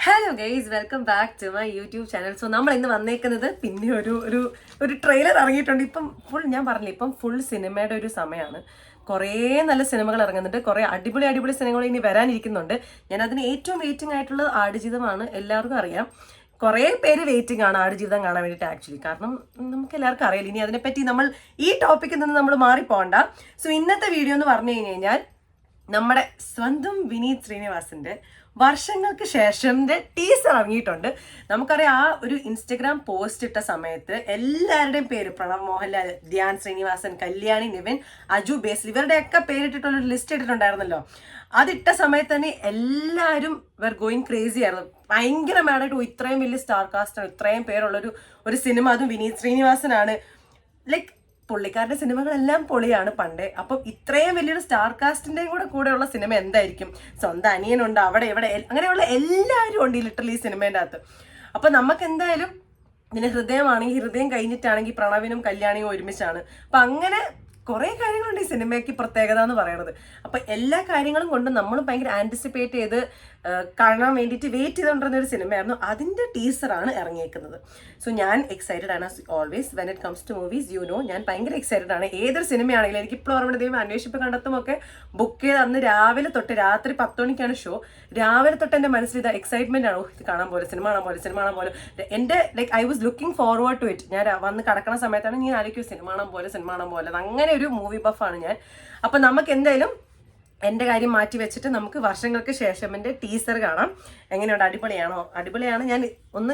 Hello guys, welcome back to my YouTube channel. So നമ്മൾ ഇന്ന് വന്നേക്കുന്നത് പിന്നെ ഒരു ട്രെയിലർ ഇറങ്ങിയിട്ടുണ്ട്. ഇപ്പം ഞാൻ പറഞ്ഞില്ല, ഇപ്പം ഫുൾ സിനിമയുടെ ഒരു സമയമാണ്. കുറേ നല്ല സിനിമകൾ ഇറങ്ങുന്നുണ്ട്, കുറേ അടിപൊളി സിനിമകൾ ഇനി വരാനിരിക്കുന്നുണ്ട്. ഞാൻ അതിന് ഏറ്റവും വെയിറ്റിംഗ് ആയിട്ടുള്ളത് ആടുജീവിതമാണ്. എല്ലാവർക്കും അറിയാം, കുറേ പേര് വെയിറ്റിംഗ് ആണ് ആടുജീവിതം കാണാൻ വേണ്ടിയിട്ട് ആക്ച്വലി. കാരണം നമുക്ക് എല്ലാവർക്കും അറിയില്ല. ഇനി അതിനെപ്പറ്റി നമ്മൾ ഈ ടോപ്പിക്കിൽ നിന്ന് നമ്മൾ മാറിപ്പോണ്ട. സോ ഇന്നത്തെ വീഡിയോ എന്ന് പറഞ്ഞു കഴിഞ്ഞാൽ നമ്മുടെ സ്വന്തം വിനീത് ശ്രീനിവാസന്റെ വർഷങ്ങൾക്ക് ശേഷന്റെ ടീസർ ഇറങ്ങിയിട്ടുണ്ട്. നമുക്കറിയാം, ആ ഒരു ഇൻസ്റ്റഗ്രാം പോസ്റ്റ് ഇട്ട സമയത്ത് എല്ലാവരുടെയും പേര്, പ്രണവ് മോഹൻലാൽ, ധ്യാൻ ശ്രീനിവാസൻ, കല്യാണി, നിവിൻ, അജു ബേസിൽ, ഇവരുടെയൊക്കെ പേരിട്ടിട്ടുള്ളൊരു ലിസ്റ്റ് ഇട്ടിട്ടുണ്ടായിരുന്നല്ലോ. അതിട്ട സമയത്ത് തന്നെ എല്ലാവരും വെർ ഗോയിങ് ക്രേസി ആയിരുന്നു. ഭയങ്കര മാഡായിട്ട് ഇത്രയും വലിയ സ്റ്റാർ കാസ്റ്റാണ്, ഇത്രയും പേരുള്ളൊരു സിനിമ, അതും വിനീത് ശ്രീനിവാസനാണ്. ലൈക്ക് പുള്ളിക്കാരുടെ സിനിമകളെല്ലാം പൊളിയാണ് പണ്ടേ. അപ്പം ഇത്രയും വലിയൊരു സ്റ്റാർ കാസ്റ്റിന്റെയും കൂടെയുള്ള സിനിമ എന്തായിരിക്കും? സ്വന്തം അനിയനുണ്ട്, അവിടെ ഇവിടെ അങ്ങനെയുള്ള എല്ലാവരും ഉണ്ട് ലിറ്ററലി ഈ സിനിമേൻ്റെ അകത്ത്. അപ്പം നമുക്ക് എന്തായാലും പിന്നെ ഹൃദയമാണെങ്കിൽ, ഹൃദയം കഴിഞ്ഞിട്ടാണെങ്കിൽ പ്രണവിനും കല്യാണിയും ഒരുമിച്ചാണ്. അപ്പം അങ്ങനെ കുറേ കാര്യങ്ങളുണ്ട് ഈ സിനിമയ്ക്ക് പ്രത്യേകത എന്ന് പറയുന്നത്. അപ്പം എല്ലാ കാര്യങ്ങളും കൊണ്ട് നമ്മൾ ഭയങ്കര ആൻറ്റിസിപ്പേറ്റ് ചെയ്ത് കാണാൻ വേണ്ടിയിട്ട് വെയിറ്റ് ചെയ്തുകൊണ്ടിരുന്ന ഒരു സിനിമയായിരുന്നു. അതിൻ്റെ ടീസറാണ് ഇറങ്ങിയേക്കുന്നത്. സോ ഞാൻ എക്സൈറ്റഡ് ആണ് always when it comes to movies. ഞാൻ ഭയങ്കര എക്സൈറ്റഡ് ആണ്. ഏതൊരു സിനിമയാണെങ്കിലും എനിക്കിപ്പോൾ ഓർമ്മ ദൈവം അന്വേഷിപ്പ് കണ്ടെത്തുമൊക്കെ ബുക്ക് ചെയ്ത് അന്ന് രാവിലെ തൊട്ട് രാത്രി 10 മണിക്കാണ് ഷോ. രാവിലെ തൊട്ട് എൻ്റെ മനസ്സിൽ ഇത് എക്സൈറ്റ്മെന്റ് ആണോ, ഇത് കാണാൻ പോലെ, സിനിമ കാണാൻ പോലെ. എൻ്റെ like I was looking forward to it. ഞാൻ വന്ന് കിടക്കണ സമയത്താണ് ഞാൻ ആലോചിക്കും സിനിമ കാണാൻ പോലെ. അങ്ങനെ ഒരു മൂവി ബഫാണ് ഞാൻ. അപ്പം നമുക്ക് എന്തായാലും എൻ്റെ കാര്യം മാറ്റി വെച്ചിട്ട് നമുക്ക് വർഷങ്ങൾക്ക് ശേഷം എൻ്റെ ടീസർ കാണാം. എങ്ങനെയുണ്ട്? അടിപൊളിയാണ്.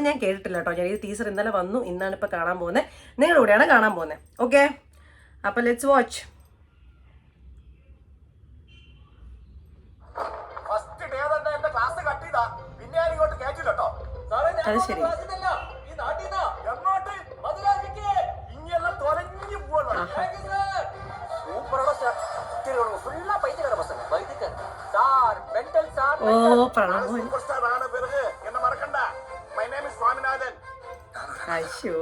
ഞാൻ കേട്ടിട്ടില്ല കേട്ടോ. ഞാൻ ഈ ടീസർ ഇന്നലെ വന്നു, ഇന്നാണ് ഇപ്പോൾ കാണാൻ പോകുന്നത്. നിങ്ങളുടെ കൂടെയാണ് കാണാൻ പോകുന്നത്. ഓക്കെ, അപ്പം ലെറ്റ്സ് വാച്ച്. അത് ശരി. ഓ പ്രണവ്, അയ്യോ,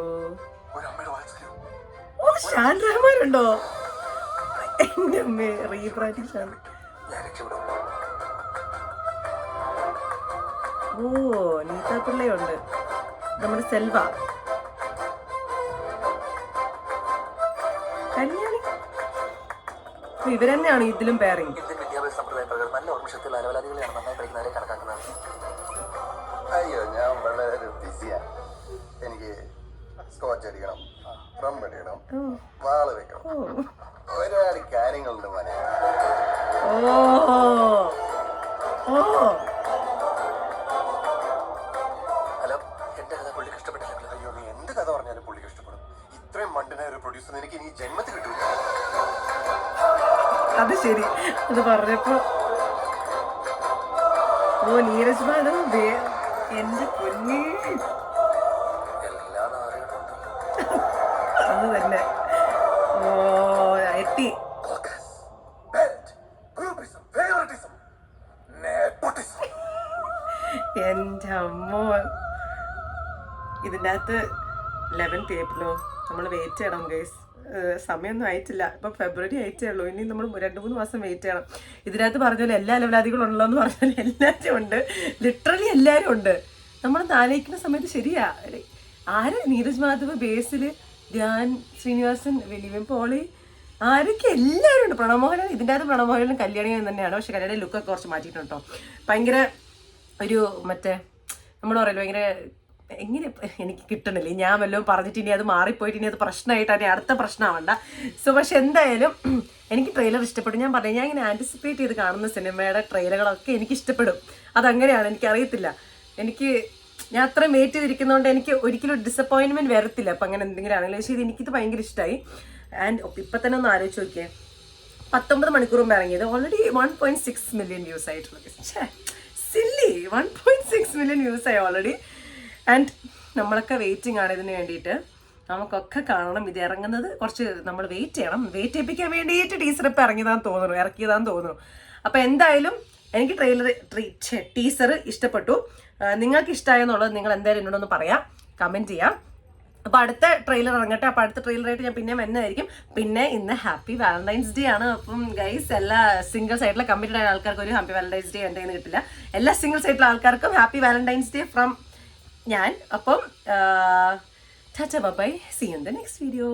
ഓ ഷാൻ റഹ്മാനുണ്ടോ? എന്റെ അമ്മേ, റീബ്രാൻഡിംഗ്. ഓ നീത പിള്ളയുണ്ട്, നമ്മുടെ സെൽവ, കല്യാണി. ഇവരെന്നെയാണ് ഇതിലും പേറിങ്. അയ്യോ, ഞാൻ വളരെ ബിസിയാണ്. എനിക്ക് സ്കോച്ച് അടിക്കണം, ഡ്രം അടിക്കണം, വാള് വെക്കണം, ഒരുപാട് കാര്യങ്ങളുണ്ട് മോനെ. ഹലോ, എന്റെ കഥ പുള്ളിക്ക് ഇഷ്ടപ്പെട്ടില്ല. അയ്യോ, നീ എന്ത് കഥ പറഞ്ഞാലും പുള്ളിക്ക് ഇഷ്ടപ്പെടും. ഇത്രയും മണ്ടനായ ഒരു പ്രൊഡ്യൂസർ എനിക്ക് ഇനി ജന്മത്തിൽ കിട്ടൂല. അത് ശരി, അത് പറഞ്ഞപ്പോ ഓ നീരജ് മാധവ്, എന്റെ പൊന്നേ, അത് തന്നെ. ഓ എത്തി. എന്റെ അമ്മോ, ഇതിൻ്റെ അകത്ത് 11th ഏപ്രിലോ? നമ്മൾ വെയിറ്റ് ചെയ്യണം ഗൈസ്. സമയമൊന്നും ആയിട്ടില്ല, ഇപ്പം ഫെബ്രുവരി ആയിട്ടേ ഉള്ളൂ. ഇനി നമ്മൾ 2-3 മാസം വെയിറ്റ് ചെയ്യണം. ഇതിനകത്ത് പറഞ്ഞാൽ എല്ലാ ലെവലാദികളും ഉണ്ടല്ലോ എന്ന് പറഞ്ഞാൽ എല്ലാവരും ഉണ്ട്, ലിറ്ററലി എല്ലാവരും ഉണ്ട്. നമ്മൾ ആലോചിക്കുന്ന സമയത്ത് ശരിയാ, ആര് നീരജ് മാധവ്, ബേസിൽ, ധ്യാൻ ശ്രീനിവാസൻ, വിനിവിൻ പോളി, ആരൊക്കെ എല്ലാവരും ഉണ്ട്. പ്രണവ് മോഹൻലാൽ, ഇതിൻ്റെ അകത്ത് പ്രണവ് മോഹൻലാലും കല്യാണിയും തന്നെയാണ്. പക്ഷെ കല്യാണിയുടെ ലുക്കൊക്കെ കുറച്ച് മാറ്റിയിട്ടുണ്ട് കേട്ടോ. ഭയങ്കര ഒരു മറ്റേ നമ്മൾ പറയല്ലോ, ഭയങ്കര എങ്ങനെ എനിക്ക് കിട്ടണില്ല. ഞാൻ വല്ലതും പറഞ്ഞിട്ട് ഇനി അത് മാറിപ്പോയിട്ട് ഇനി അത് പ്രശ്നമായിട്ട് അടുത്ത പ്രശ്നമാവണ്ട. സോ പക്ഷെ എന്തായാലും എനിക്ക് ട്രെയിലർ ഇഷ്ടപ്പെട്ടു. ഞാൻ പറഞ്ഞു, ഞാൻ ഇങ്ങനെ ആൻറ്റിസിപ്പേറ്റ് ചെയ്ത് കാണുന്ന സിനിമയുടെ ട്രെയിലറുകളൊക്കെ എനിക്ക് ഇഷ്ടപ്പെടും. അതങ്ങനെയാണ്, എനിക്കറിയത്തില്ല. ഞാൻ അത്രയും വെയിറ്റ് ചെയ്തിരിക്കുന്നതുകൊണ്ട് എനിക്ക് ഒരിക്കലും ഡിസപ്പോയിൻമെൻറ്റ് വരത്തില്ല. അപ്പം അങ്ങനെ എന്തെങ്കിലും ആണെങ്കിലും. പക്ഷേ എനിക്കിത് ഭയങ്കര ഇഷ്ടമായി. ആൻഡ് ഇപ്പം തന്നെ ഒന്ന് ആലോചിച്ച് നോക്കിയേ, 19 മണിക്കൂർ മുമ്പ് ഇറങ്ങിയത് ഓൾറെഡി 1.6 മില്യൺ വ്യൂസ് ആയിട്ടുള്ളത്. സില്ലി, 1.6 മില്യൺ വ്യൂസ് ആയി ഓൾറെഡി. ആൻഡ് നമ്മളൊക്കെ വെയിറ്റിംഗ് ആണ് ഇതിന് വേണ്ടിയിട്ട്. നമുക്കൊക്കെ കാണണം. ഇത് ഇറങ്ങുന്നത് കുറച്ച് നമ്മൾ വെയിറ്റ് ചെയ്യണം. വെയിറ്റ് ചെയ്യിപ്പിക്കാൻ വേണ്ടിയിട്ട് ടീസർ ഇപ്പം ഇറക്കിയതാന്ന് തോന്നുന്നു. അപ്പം എന്തായാലും എനിക്ക് ടീസർ ഇഷ്ടപ്പെട്ടു. നിങ്ങൾക്ക് ഇഷ്ടമായെന്നുള്ളത് നിങ്ങൾ എന്തായാലും എന്നോടൊന്ന് പറയാം, കമൻറ്റ് ചെയ്യാം. അപ്പോൾ അടുത്ത ട്രെയിലർ ഇറങ്ങട്ടെ. അപ്പോൾ അടുത്ത ട്രെയിലറായിട്ട് ഞാൻ പിന്നെ വരുന്നതായിരിക്കും. പിന്നെ ഇന്ന് ഹാപ്പി വാലന്റൈൻസ് ഡേ ആണ്. അപ്പം ഗൈസ്, എല്ലാ സിംഗിൾ സൈഡിലെ കമ്മിറ്റഡ് ആയ ആൾക്കാർക്ക് ഒരു ഹാപ്പി വാലന്റൈൻസ് ഡേ എൻ്റെ കയ്യിൽ നിന്ന് കിട്ടില്ല. എല്ലാ സിംഗിൾ സൈഡിലെ ആൾക്കാർക്കും ഹാപ്പി വാലന്റൈൻസ് ഡേ ഫ്രം ഞാൻ. അപ്പം tata bye, see you in the next video.